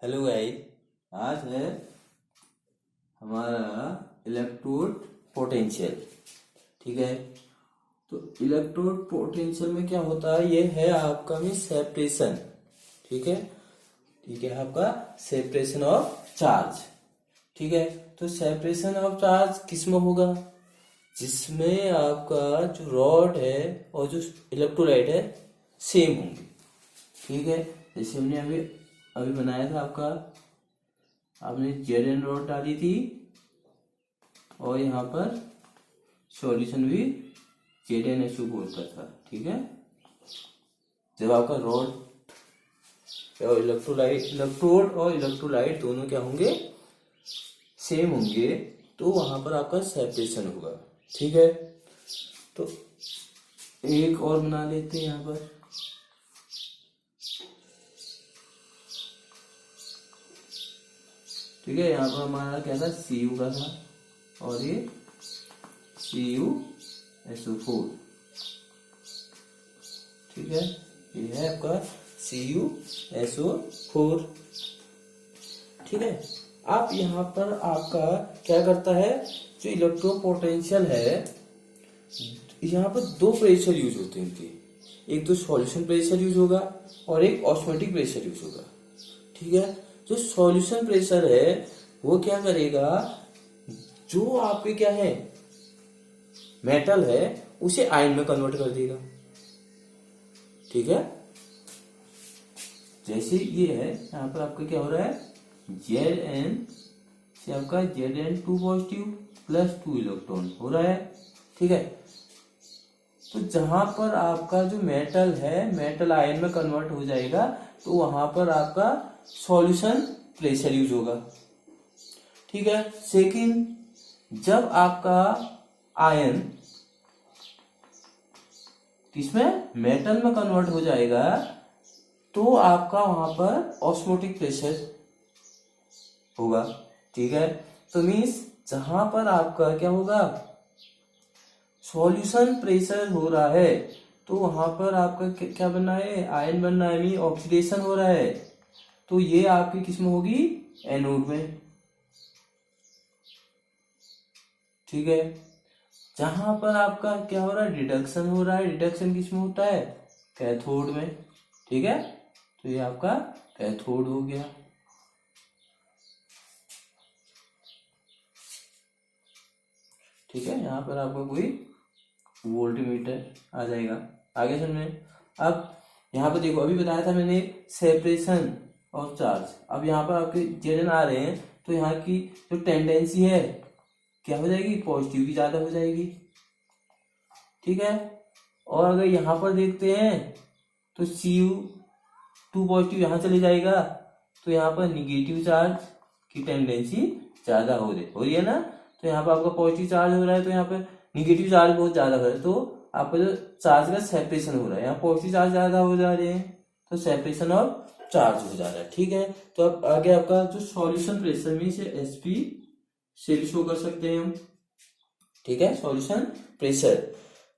Hello guys. आज है हमारा इलेक्ट्रोड पोटेंशियल। ठीक है, तो इलेक्ट्रोड पोटेंशियल में क्या होता है, ये है आपका में सेपरेशन। ठीक है, ठीक है, आपका सेपरेशन ऑफ चार्ज। ठीक है, तो सेपरेशन ऑफ चार्ज किस में होगा, जिसमें आपका जो रॉड है और जो इलेक्ट्रोलाइट है सेम होंगे। ठीक है, जैसे हमने अभी अभी बनाया था आपका, आपने जेड रॉड डाली थी और यहाँ पर सॉल्यूशन भी ZnHO4 का था। ठीक है, जब आपका रॉड और इलेक्ट्रोड और इलेक्ट्रोलाइट दोनों क्या होंगे, सेम होंगे, तो वहां पर आपका सेपरेशन होगा। ठीक है, तो एक और बना लेते हैं यहाँ पर। ठीक है, यहाँ पर हमारा क्या था, Cu का था और ये CuSO4। ठीक है, ये है आपका CuSO4। ठीक है, आप यहाँ पर आपका क्या करता है, जो इलेक्ट्रो पोटेंशियल है, यहाँ पर दो प्रेशर यूज होते हैं इनके। एक तो सॉल्यूशन प्रेशर यूज होगा और एक ऑस्मोटिक प्रेशर यूज होगा। ठीक है, जो सॉल्यूशन प्रेशर है वो क्या करेगा, जो आपके क्या है मेटल है उसे आयन में कन्वर्ट कर देगा। ठीक है, जैसे ये है, यहाँ पर आपका क्या हो रहा है, Zn से आपका Zn2 पॉजिटिव प्लस 2 इलेक्ट्रॉन हो रहा है। ठीक है, तो जहां पर आपका जो मेटल है मेटल आयन में कन्वर्ट हो जाएगा, तो वहां पर आपका सॉल्यूशन प्रेशर यूज होगा। ठीक है, सेकंड, जब आपका आयन किसमें, मेटल में कन्वर्ट हो जाएगा, तो आपका वहां पर ऑस्मोटिक प्रेशर होगा। ठीक है, तो मीन्स जहां पर आपका क्या होगा, सॉल्यूशन प्रेशर हो रहा है, तो वहां पर आपका क्या बनना है, आयन बनना है, मीन ऑक्सीडेशन हो रहा है, तो ये आपकी किसमें होगी, एनोड में। ठीक है, जहां पर आपका क्या हो रहा है, रिडक्शन हो रहा है, रिडक्शन किसमें होता है, कैथोड में। ठीक है, तो ये आपका कैथोड हो गया। ठीक है, यहाँ पर आपका कोई वोल्टमीटर आ जाएगा। आगे समझ। अब यहाँ पर देखो, अभी बताया था मैंने सेपरेशन ऑफ चार्ज। अब यहाँ पर आपके Zn आ रहे हैं, तो यहाँ की जो टेंडेंसी है क्या हो जाएगी, पॉजिटिव की ज्यादा हो जाएगी। ठीक है, और अगर यहाँ पर देखते हैं तो Cu2 पॉजिटिव यहाँ चले जाएगा, तो यहाँ पर निगेटिव चार्ज की टेंडेंसी ज्यादा हो रही है ना। तो यहाँ पर आपका पॉजिटिव चार्ज हो रहा है, तो यहाँ पर निगेटिव चार्ज बहुत ज्यादा हो रहा है, तो आपका जो चार्ज का सेपरेशन हो रहा है, यहाँ पॉजिटिव चार्ज ज्यादा हो जा रहे हैं, तो सेपरेशन ऑफ चार्ज हो जा रहा है। ठीक है, तो अब आगे आपका जो सॉल्यूशन प्रेशर में इसे Sp से भी शो कर सकते हैं हम। ठीक है, सॉल्यूशन प्रेशर।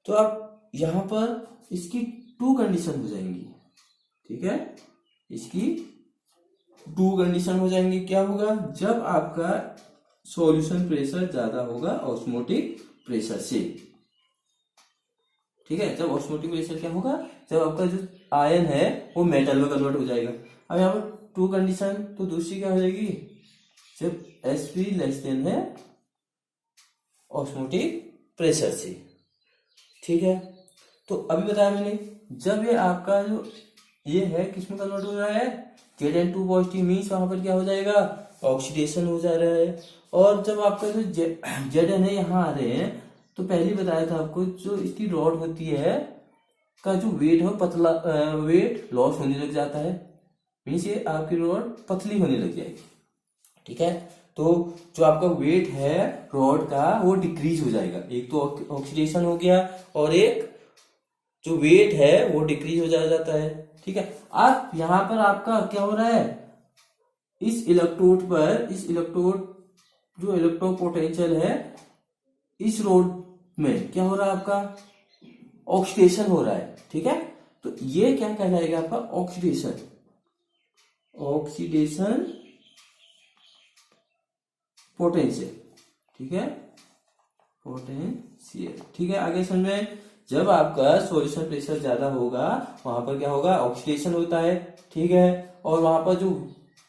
तो अब यहाँ पर इसकी टू कंडीशन हो जाएंगी। ठीक है, इसकी टू कंडीशन हो जाएंगी। क्या होगा, जब आपका सॉल्यूशन प्रेशर ज्यादा होगा ऑस्मोटिक प्रेशर से। ठीक है, जब ऑस्मोटिक प्रेशर क्या होगा, जब आपका जो आयन है वो मेटल में कन्वर्ट हो जाएगा। अब यहाँ पर टू कंडीशन, तो दूसरी क्या हो जाएगी, जब Sp लेस देन है ऑस्मोटिक प्रेशर से। ठीक है, तो अभी बताया मैंने, जब ये आपका जो ये है किसमें कन्वर्ट हो रहा है, Zn2 पॉजिटिव, मीन्स वहां पर क्या हो जाएगा, ऑक्सीडेशन हो जा रहा है। और जब आपका जो Zn है यहाँ आ रहे हैं, तो पहले बताया था आपको, जो इसकी रॉड होती है का जो वेट है पतला, वेट लॉस होने लग जाता है, मीन्स ये आपकी रॉड पतली होने लग जाएगी। ठीक है, तो जो आपका वेट है रॉड का वो डिक्रीज हो जाएगा। एक तो ऑक्सीडेशन हो गया और एक जो वेट है वो डिक्रीज हो जाता है। ठीक है, अब यहाँ पर आपका क्या हो रहा है, इस इलेक्ट्रोड पर, इस इलेक्ट्रोड जो इलेक्ट्रो पोटेंशियल है, इस रोड में क्या हो रहा है, आपका ऑक्सीडेशन हो रहा है। ठीक है, तो ये क्या कहलाएगा, आपका ऑक्सीडेशन। ऑक्सीडेशन पोटेंशियल, ठीक है, पोटेंशियल, ठीक है। आगे समझ में, जब आपका सॉल्यूशन प्रेशर ज्यादा होगा वहां पर क्या होगा, ऑक्सीडेशन होता है, ठीक है, और वहां पर जो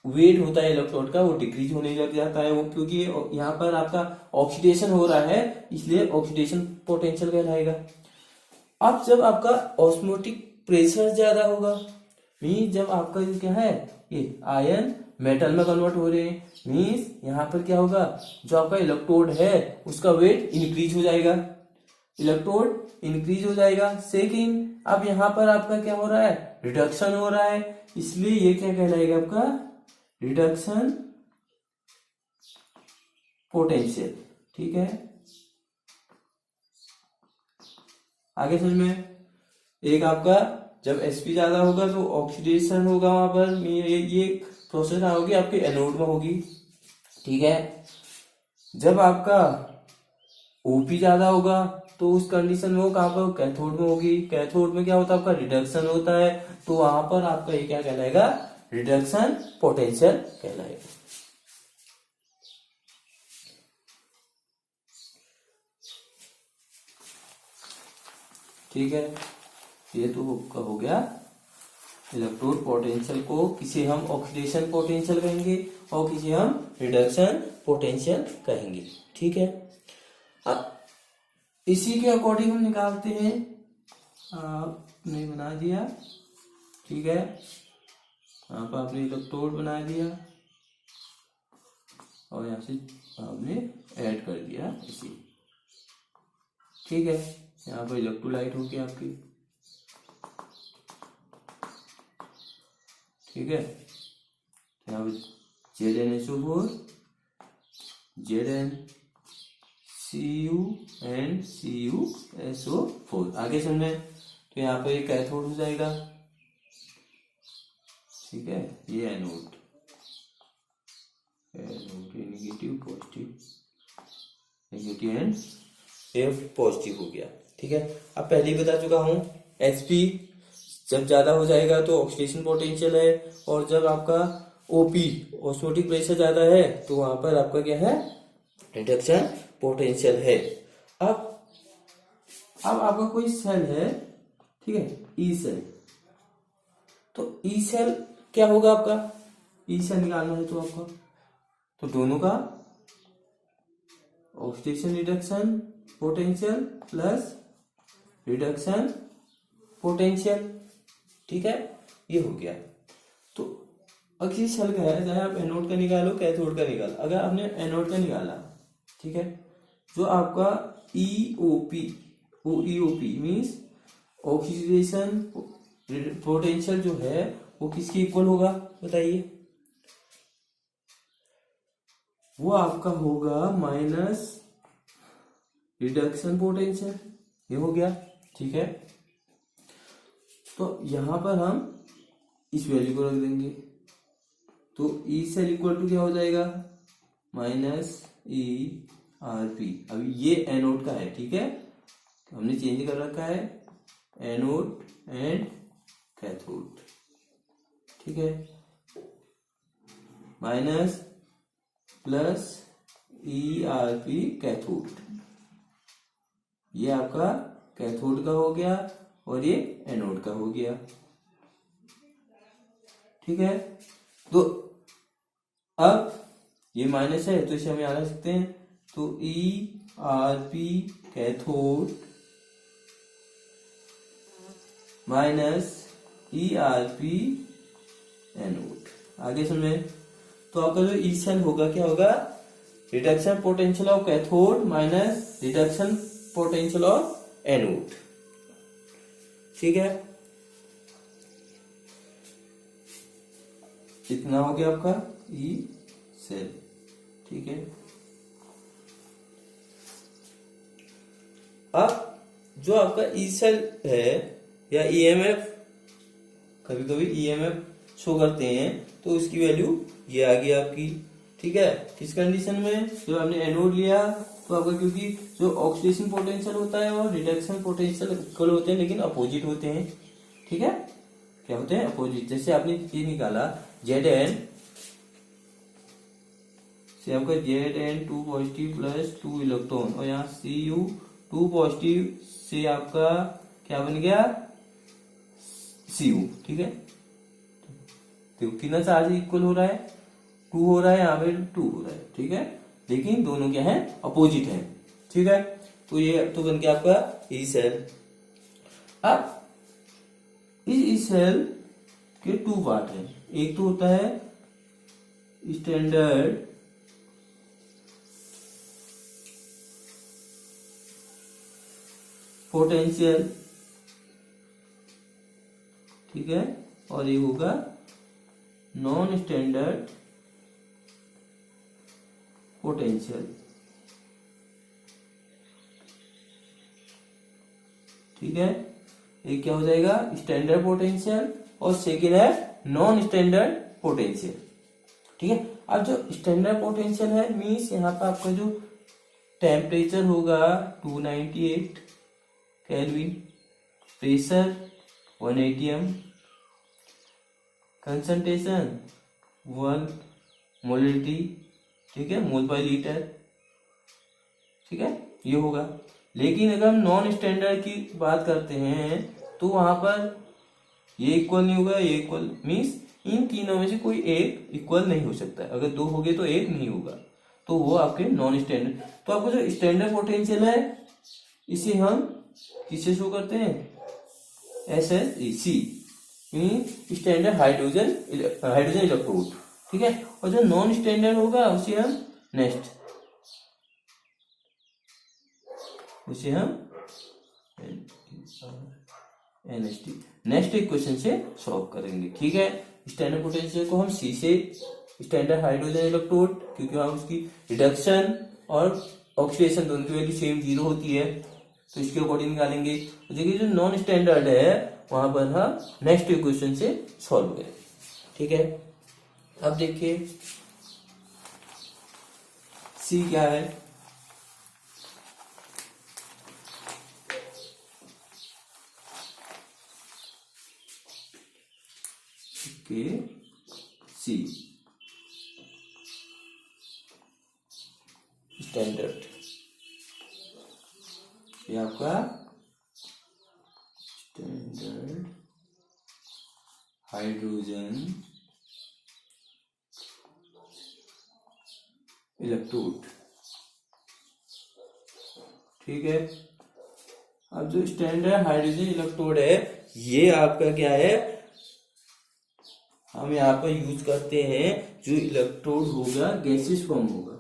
वेट होता है इलेक्ट्रोड का वो डिक्रीज होने लग जाता है, वो क्योंकि यहाँ पर आपका ऑक्सीडेशन हो रहा है, इसलिए ऑक्सीडेशन पोटेंशियल कहलाएगा। अब जब आपका ऑस्मोटिक प्रेशर ज्यादा होगा, मीन्स जब आपका जो क्या है ये आयन मेटल में कन्वर्ट हो रहे हैं, मीन्स यहाँ पर क्या होगा, जो आपका इलेक्ट्रोड है उसका वेट इंक्रीज हो जाएगा, इलेक्ट्रोड इंक्रीज हो जाएगा। सेकेंड, अब यहाँ पर आपका क्या हो रहा है, रिडक्शन हो रहा है, इसलिए ये क्या कहलाएगा आपका, रिडक्शन पोटेंशियल, ठीक है। आगे समझ में, एक आपका जब एसपी ज्यादा होगा तो ऑक्सीडेशन होगा वहां पर, ये प्रोसेस होगी आपके एनोड में होगी, ठीक है। जब आपका ओपी ज्यादा होगा तो उस कंडीशन में वो कहां पर, कैथोड में होगी, कैथोड में क्या होता है आपका, रिडक्शन होता है, तो वहां पर आपका ये क्या कहलाएगा, रिडक्शन पोटेंशियल कहलाएगा। ठीक है, ये तो हो गया इलेक्ट्रोड पोटेंशियल को किसी हम ऑक्सीडेशन पोटेंशियल कहेंगे और किसी हम रिडक्शन पोटेंशियल कहेंगे, ठीक है। अब इसी के अकॉर्डिंग हम निकालते हैं, आपने बना दिया, ठीक है, यहाँ पर आपने इलेक्ट्रोड बना दिया और यहाँ से आपने ऐड कर दिया इसी, ठीक है। यहाँ पर इलेक्ट्रोलाइट होगी आपकी, ठीक है। यहाँ पर ZnSO4, ZnCu एंड CuSO4, आगे समझे, तो यहाँ पर एक कैथोड हो जाएगा, ठीक है, ये anode, negative positive, negative and ये पॉजिटिव हो गया, ठीक है। अब पहले ही बता चुका हूं, Hp जब ज्यादा हो जाएगा तो ऑक्सीडेशन पोटेंशियल है, और जब आपका ओपी ऑस्मोटिक प्रेशर ज्यादा है तो वहां पर आपका क्या है, रिडक्शन पोटेंशियल है। अब आपका कोई सेल है, ठीक है, ई सेल, तो ई सेल क्या होगा आपका, ई सेल निकालना है तो आपका, तो दोनों का oxidation reduction potential plus reduction potential, ठीक है, ये हो गया। तो अगर सेल का है, चाहे आप एनोड का निकालो कैथोड का निकालो, अगर आपने एनोड का निकाला, ठीक है, जो आपका ईओपी मीन्स ऑक्सीडेशन पोटेंशियल जो है वो किसके इक्वल होगा बताइए, वो आपका होगा माइनस रिडक्शन पोटेंशियल, ये हो गया, ठीक है। तो यहां पर हम इस वैल्यू को रख देंगे, तो ई सेल इक्वल टू क्या हो जाएगा, माइनस ERP। अभी ये एनोड का है, ठीक है, हमने चेंज कर रखा है, एनोड एंड कैथोड, ठीक है, माइनस प्लस ERP कैथोड, ये आपका कैथोड का हो गया और ये एनोड का हो गया, ठीक है। तो अब ये माइनस है तो इसे हम यहाँ रख सकते हैं, तो ERP cathode minus ERP anode, आगे समझे। तो आपका जो ई सेल होगा क्या होगा, reduction potential of cathode minus reduction potential of anode, ठीक है। कितना हो गया आपका ई सेल, ठीक है। अब जो आपका ई सेल है या ईएमएफ, कभी कभी ईएमएफ शो करते हैं, तो उसकी वैल्यू ये आ गई आपकी, ठीक है। किस कंडीशन में, जब आपने एनोड लिया तो आपका, क्योंकि जो ऑक्सीडेशन पोटेंशियल होता है और रिडक्शन पोटेंशियल इक्वल होते हैं लेकिन अपोजिट होते हैं, ठीक है, क्या होते हैं, अपोजिट। जैसे आपने ये निकाला Zn से आपका Zn 2 पॉजिटिव प्लस 2 इलेक्ट्रॉन, और यहाँ Cu 2 पॉजिटिव से आपका क्या बन गया Cu। ठीक है, तो कितना चार्ज इक्वल हो रहा है, 2 हो रहा है, यहाँ पे 2 हो रहा है। ठीक है, लेकिन दोनों क्या है, अपोजिट है। ठीक है, तो ये तो बन गया आपका ई सेल। अब इस सेल के 2 पार्ट है, एक तो होता है स्टैंडर्ड पोटेंशियल, ठीक है, और ये होगा नॉन स्टैंडर्ड पोटेंशियल। ठीक है, ये क्या हो जाएगा, स्टैंडर्ड पोटेंशियल, और सेकेंड है नॉन स्टैंडर्ड पोटेंशियल। ठीक है, अब जो स्टैंडर्ड पोटेंशियल है मीन्स यहाँ पर आपका जो टेम्परेचर होगा 298 kelvin, pressure 1 atm, concentration 1 molality, ठीक है, मोल पर लीटर। ठीक है, ये होगा। लेकिन अगर हम नॉन स्टैंडर्ड की बात करते हैं तो वहां पर ये इक्वल नहीं होगा, ये इक्वल मीन्स इन तीनों में से कोई एक इक्वल नहीं हो सकता। अगर 2 हो गए तो एक नहीं होगा, तो वो आपके नॉन स्टैंडर्ड। तो आपको जो स्टैंडर्ड पोटेंशियल है इसे हम किससे शो करते हैं, SSEC, स्टैंडर्ड हाइड्रोजन इलेक्ट्रोड। ठीक है, और जो नॉन स्टैंडर्ड होगा उसे हम नेक्स्ट इक्वेशन से सॉल्व करेंगे। ठीक है, स्टैंडर्ड पोटेंशियल को हम C से स्टैंडर्ड हाइड्रोजन इलेक्ट्रोड, क्योंकि वहां उसकी रिडक्शन और ऑक्सीडेशन दोनों की वैल्यू सेम 0 होती है, तो इसके अकॉर्डिंग निकालेंगे। देखिए जो नॉन स्टैंडर्ड है वहां पर हम नेक्स्ट इक्वेशन से सॉल्व करें। ठीक है, अब देखिए C क्या है, C स्टैंडर्ड, ये आपका स्टैंडर्ड हाइड्रोजन इलेक्ट्रोड। ठीक है, अब जो स्टैंडर्ड हाइड्रोजन इलेक्ट्रोड है ये आपका क्या है, हम यहाँ पर यूज करते हैं जो इलेक्ट्रोड होगा गैसियस फॉर्म होगा।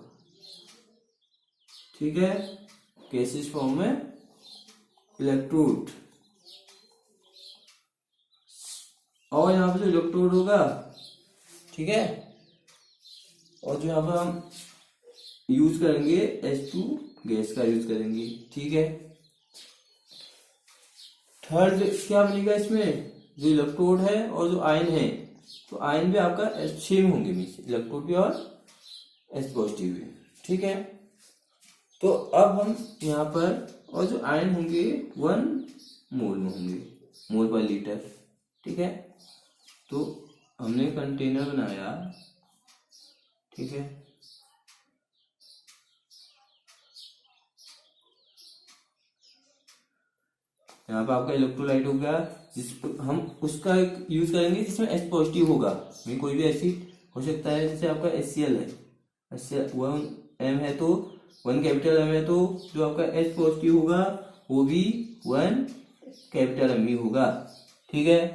ठीक है, गैसियस फॉर्म में इलेक्ट्रोड, और यहाँ पर जो इलेक्ट्रोड होगा, ठीक है, और जो यहाँ पर हम यूज करेंगे H2 गैस का यूज करेंगे। ठीक है, थर्ड क्या मिलेगा इसमें, जो इलेक्ट्रोड है और जो आयन है, तो आयन भी आपका सेम होंगे, इलेक्ट्रोड भी और H पॉजिटिव भी। ठीक है, तो अब हम यहाँ पर, और जो आयन होंगे 1 मोल में होंगे, मोल पर लीटर। ठीक है, तो हमने कंटेनर बनाया। ठीक है, यहाँ पर आपका इलेक्ट्रोलाइट होगा, जिस हम उसका यूज करेंगे जिसमें H पॉजिटिव होगा। कोई भी एसिड हो सकता है, जैसे आपका HCl है, HCl 1 M है, तो 1 कैपिटल M है, तो जो आपका H पॉजिटिव होगा वो भी 1 कैपिटल M ही होगा। ठीक है,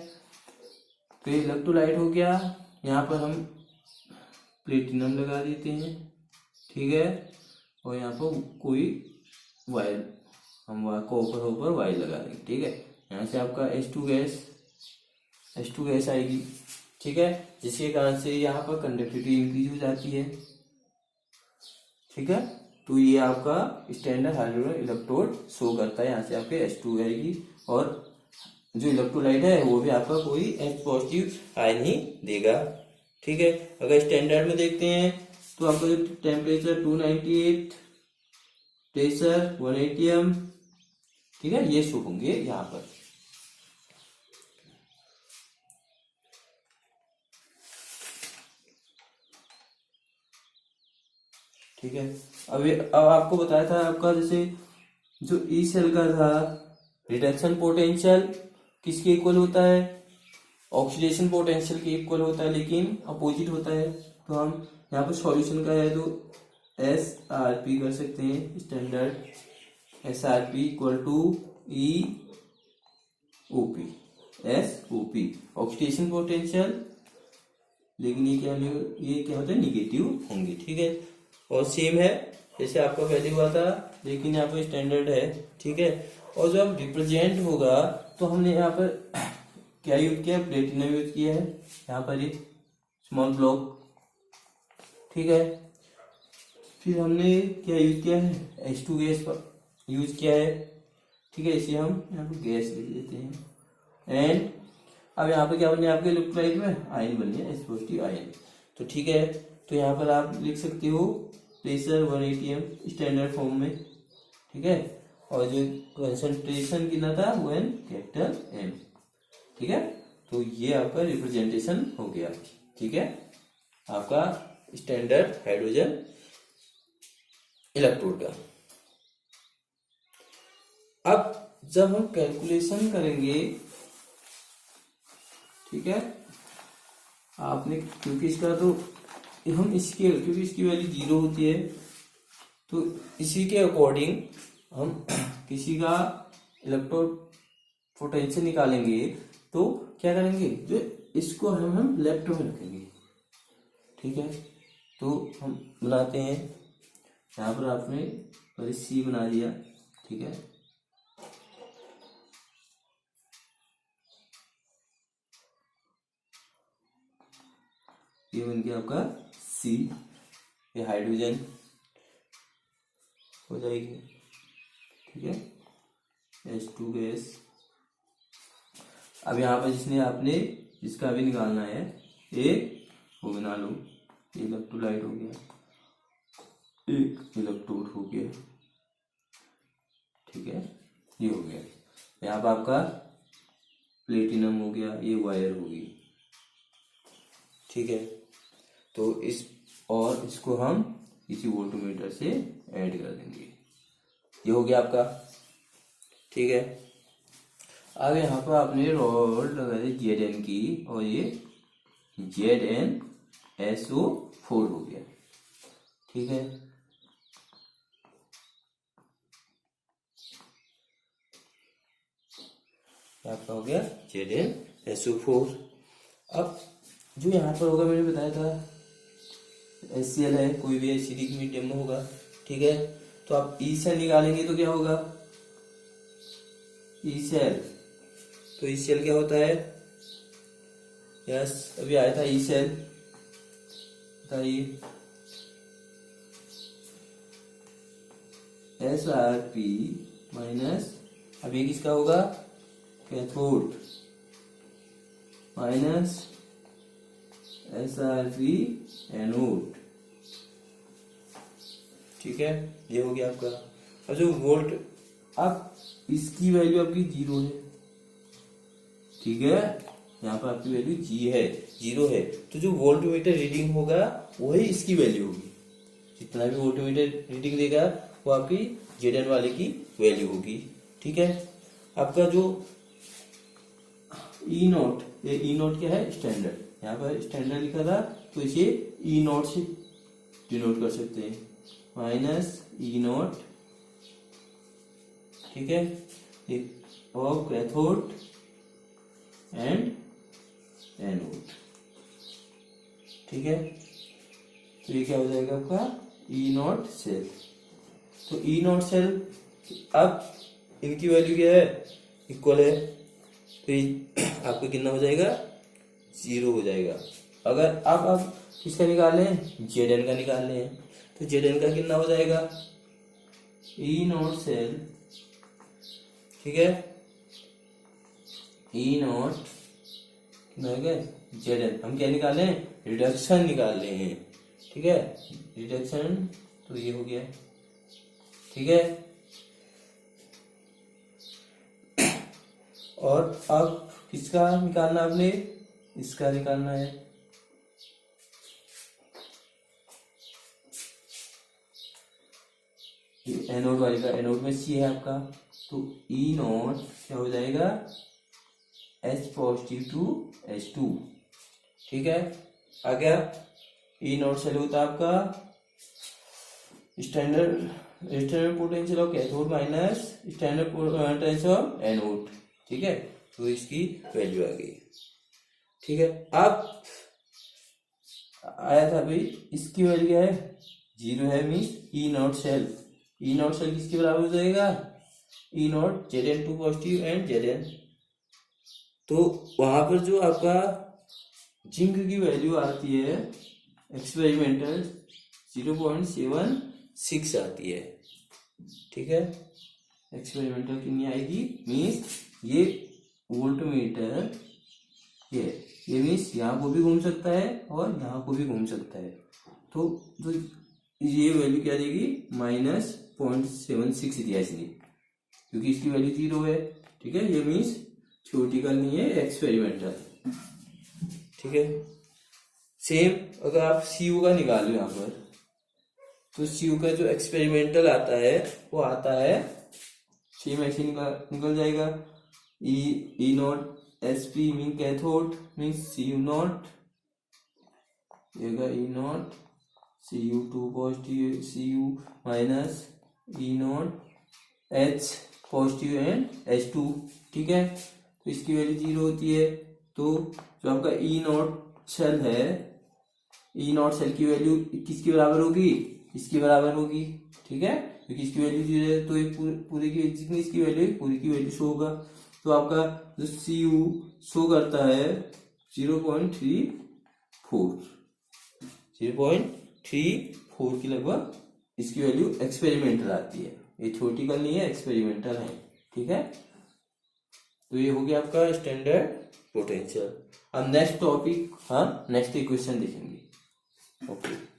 तो इलेक्ट्रोलाइट हो गया, यहाँ पर हम प्लेटिनम लगा देते हैं। ठीक है, और यहाँ पर कोई वायर, हम कॉपर ऊपर वायर लगा देंगे। ठीक है, यहाँ से आपका H2 गैस आएगी। ठीक है, जिसके कारण से यहाँ पर कंडक्टिविटी इंक्रीज हो जाती है। ठीक है, तो ये आपका स्टैंडर्ड हाइड्रोजन इलेक्ट्रोड शो करता है। यहाँ से आपके H2 आएगी, और जो इलेक्ट्रोलाइट है वो भी आपका कोई H पॉजिटिव आयन ही देगा। ठीक है, अगर स्टैंडर्ड में देखते हैं तो आपका जो टेम्परेचर 298, प्रेशर 1 atm, ठीक है, ये शो होंगे यहाँ पर। ठीक है। अब आपको बताया था आपका जैसे जो ई सेल का था रिडक्शन पोटेंशियल किसके इक्वल होता है, ऑक्सीडेशन पोटेंशियल के इक्वल होता है, लेकिन अपोजिट होता है। तो हम यहाँ पर सॉल्यूशन का है तो एस आर पी कर सकते हैं, standard S R P equal to E O P, S O P oxidation potential, लेकिन ये क्या होता है निगेटिव होंगे। ठीक है, और सेम है जैसे आपका पहले हुआ था, लेकिन यहाँ पर स्टैंडर्ड है। ठीक है, और जब रिप्रेजेंट होगा तो हमने यहाँ पर क्या यूज किया, प्लेटिनम यूज किया है यहाँ पर ये स्मॉल ब्लॉक। ठीक है, फिर हमने क्या यूज किया है, H2 गैस यूज किया है। ठीक है, इसे हम यहाँ पर गैस लिख देते हैं। एंड अब यहाँ पे क्या बन गया आपके इलेक्ट्रोलाइट में, आयन बन गया, H पॉजिटिव आयन। तो ठीक है, तो यहाँ पर आप लिख सकते हो प्रेशर 1 atm स्टैंडर्ड फॉर्म में। ठीक है, और जो कंसंट्रेशन कितना था वो एन कैपिटल M। ठीक है, तो ये आपका रिप्रेजेंटेशन हो गया। ठीक है, आपका स्टैंडर्ड हाइड्रोजन इलेक्ट्रोड का। अब जब हम कैलकुलेशन करेंगे, ठीक है, आपने क्योंकि इसका तो हम इसके क्योंकि इसकी वैल्यू 0 होती है, तो इसी के अकॉर्डिंग हम किसी का इलेक्ट्रोड पोटेंशियल निकालेंगे तो क्या करेंगे, जो इसको हम लेफ्ट में रखेंगे। ठीक है, तो हम बनाते हैं, यहाँ पर आपने सी बना दिया। ठीक है, ये बन गया आपका सी, ये हाइड्रोजन हो जाएगी। ठीक है, H2 गैस। अब यहाँ पर जिसका भी निकालना है, ये वो बना लो, इलेक्ट्रोलाइट हो गया, एक इलेक्ट्रोड हो गया। ठीक है, ये हो गया। यहाँ पर आपका प्लेटिनम हो गया, ये वायर होगी। ठीक है, तो इसको हम इसी वोल्टमीटर से ऐड कर देंगे। ये हो गया आपका। ठीक है, अब यहाँ पर आपने रॉड लगा दी Zn की, और ये ZnSO4 हो गया। ठीक है, आपका हो गया ZnSO4। अब जो यहाँ पर होगा, मैंने बताया था HCl है, कोई भी एसिडिक मीडियम होगा। ठीक है, तो आप ई सेल निकालेंगे तो क्या होगा, ई सेल, तो ई सेल क्या होता है, यस अभी आया था ई सेल, बताइए, SrP माइनस, अब ये किसका होगा, कैथोड, माइनस SrP एनोड। ठीक है, ये हो गया आपका। अब जो वोल्ट, अब इसकी वैल्यू आपकी 0 है। ठीक है, यहाँ पर आपकी वैल्यू जीरो है, तो जो वोल्टमीटर रीडिंग होगा वही इसकी वैल्यू होगी। जितना भी वोल्टमीटर रीडिंग देगा वो आपकी Zn वाले की वैल्यू होगी। ठीक है, आपका जो ई नोट, ये ई नोट क्या है, स्टैंडर्ड, यहाँ पर स्टैंडर्ड लिखा था तो इसे ई नोट से डिनोट कर सकते हैं, माइनस ई नोट। ठीक है, ऑफ कैथोड एंड एनोड। ठीक है, तो ये क्या हो जाएगा आपका ई नोट सेल। तो ई नोट सेल, अब इनकी वैल्यू क्या है, इक्वल है, तो आपका कितना हो जाएगा, 0 हो जाएगा। अगर अब आप किसका निकाल लें, Zn का निकाल लें, तो Zn का कितना हो जाएगा, ई नोट सेल। ठीक है, ई नोट कितना हो गया, Zn, हम क्या निकालें, रिडक्शन निकाल रहे हैं। ठीक है, रिडक्शन, तो ये हो गया। ठीक है, और अब किसका निकालना, आपने इसका निकालना है। एनोड वाले का, एनोड में सी है आपका, तो ई नॉट क्या हो जाएगा, एच पॉजिटिव टू H2। ठीक है, आ गया। ई नॉट सेल होता है आपका standard potential of cathode minus standard potential of anode. ठीक है, तो इसकी वैल्यू आ गई। ठीक है, अब आया था भाई इसकी वैल्यू क्या है, 0 है, means E naught cell, E naught cell किसके बराबर हो जाएगा, E naught Zn2 positive and Zn। तो वहां पर जो आपका जिंक की वैल्यू आती है एक्सपेरिमेंटल 0.76 आती है। ठीक है, एक्सपेरिमेंटल कितनी आएगी, मीन्स ये वोल्टमीटर ये मीन्स यहाँ को भी घूम सकता है और यहाँ को भी घूम सकता है, तो ये वैल्यू क्या देगी, -0.76 दिया इसने, क्योंकि इसकी वैल्यू 0 है। ठीक है, ये मीन्स थ्योरेटिकल नहीं है, एक्सपेरिमेंटल। ठीक है, सेम अगर आप CU का निकालो यहाँ पर, तो CU का जो एक्सपेरिमेंटल आता है वो आता है सेम ऐसे निकल जाएगा, E naught SP mean cathode means CU naught, E naught CU2 positive CU minus E naught H positive and H2। ठीक है, तो इसकी वैल्यू 0 होती है, तो जो आपका ई नॉट सेल है, ई नॉट सेल की वैल्यू किसके बराबर होगी, इसके बराबर होगी। ठीक है, क्योंकि इसकी वैल्यू 0 है, तो एक पूरी की जितनी इसकी वैल्यू पूरी की वैल्यू शो होगा, तो आपका जो CU शो करता है 0.34 की लगभग इसकी वैल्यू एक्सपेरिमेंटल आती है, ये थ्योरेटिकल नहीं है, एक्सपेरिमेंटल है। ठीक है, तो ये हो गया आपका स्टैंडर्ड पोटेंशियल। अब नेक्स्ट टॉपिक, हाँ नेक्स्ट इक्वेशन देखेंगे। ओके।